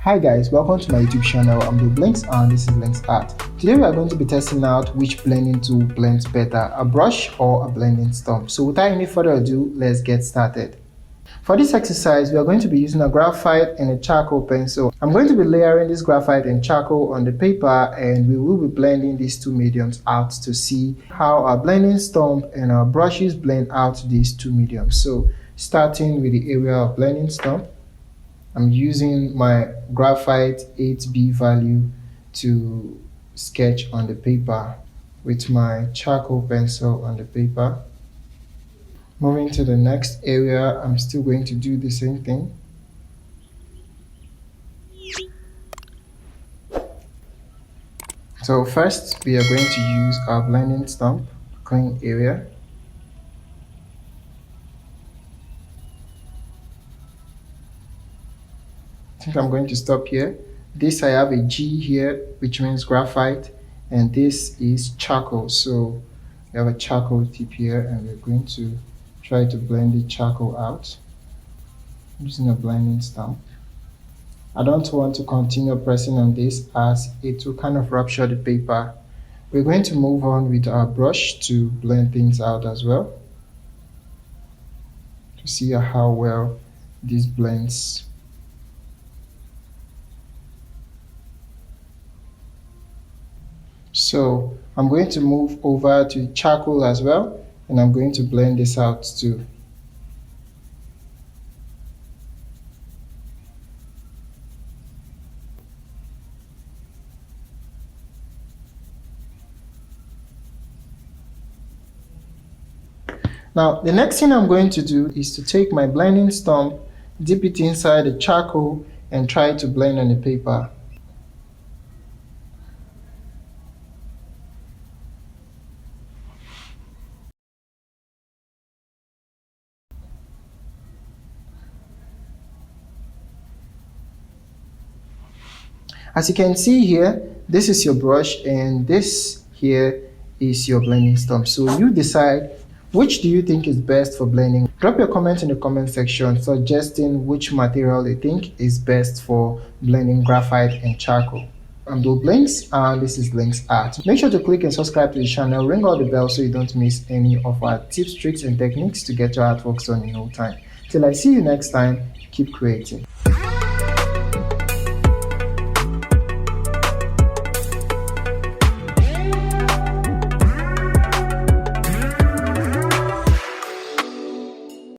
Hi guys, welcome to my YouTube channel. I'm the Blinks and this is Blinks Art. Today we are going to be testing out which blending tool blends better, a brush or a blending stump. So without any further ado, let's get started. For this exercise, we are going to be using a graphite and a charcoal pencil. I'm going to be layering this graphite and charcoal on the paper, and we will be blending these two mediums out to see how our blending stump and our brushes blend out these two mediums. So starting with the area of blending stump, I'm using my graphite 8B value to sketch on the paper with my charcoal pencil on the paper. Moving to the next area, I'm still going to do the same thing. So first, we are going to use our blending stump, clean area. I think I'm going to stop here. This I have a G here, which means graphite, and this is charcoal. So we have a charcoal tip here, and we're going to try to blend the charcoal out using a blending stump. I don't want to continue pressing on this as it will kind of rupture the paper. We're going to move on with our brush to blend things out as well, to see how well this blends. So I'm going to move over to charcoal as well, and I'm going to blend this out too. Now, the next thing I'm going to do is to take my blending stump, dip it inside the charcoal, and try to blend on the paper. As you can see here, this is your brush and this here is your blending stump. So you decide which do you think is best for blending. Drop your comment in the comment section suggesting which material you think is best for blending graphite and charcoal. I'm Do Blinks and this is Blinks Art. Make sure to click and subscribe to the channel, ring all the bell so you don't miss any of our tips, tricks and techniques to get your artworks done in no time. Till I see you next time, keep creating.